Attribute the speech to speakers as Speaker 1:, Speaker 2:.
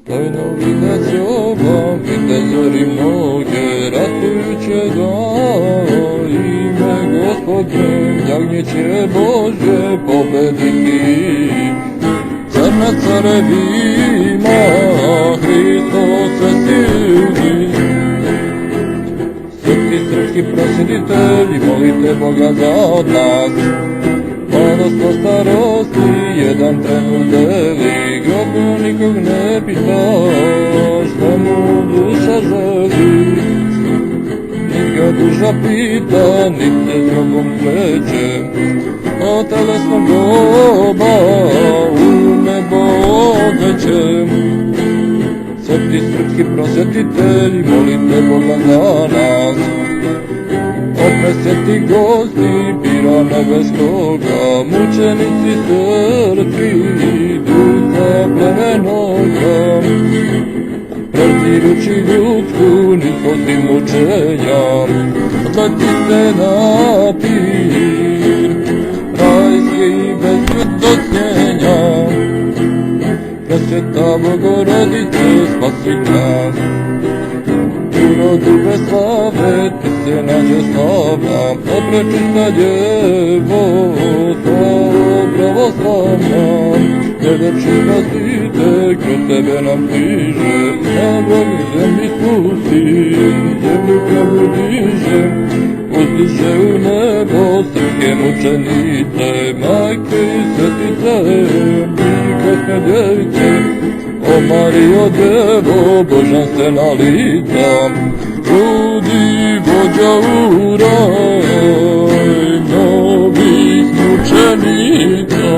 Speaker 1: Tajno vidać oba, vitezori mnoge, ratujuće da ime Gospodnje, jagnjeće Bože pobediti. Car nad carevima, Hristos silni. Srpski prosvjetitelji, molite Boga za nas. Mladost po starosti, jedan tren udeli, grobu nikog ne pita, što mu duša želi. Nit ga duša pita, nit se s grobom kreće, a telesnog groba u nebo odneće. Sveti srpski prosvjetitelji, molite Boga za nas. Presveti gosti bira nebeskoga, mučenici srpski, duha plemenoga. Prezirući ljudsku niskost i mučenja, odletite na pir, rajski i bez ljudosnjenja. Presveta Bogorodice, spasi nas. Urodu bez slave, ti se nađe slava, oprečista djevo, slavo pravoslavna. Gledači spasite, kroz tebe nam stiže, na Bogu zemlji spusti, zemlju kragu diže, uzdiže u nebo srpske mučenice, majke i svetice, i krasne djevice. O Marijo Devo, božanstvena lica, budi vođa u raj novih mučenica.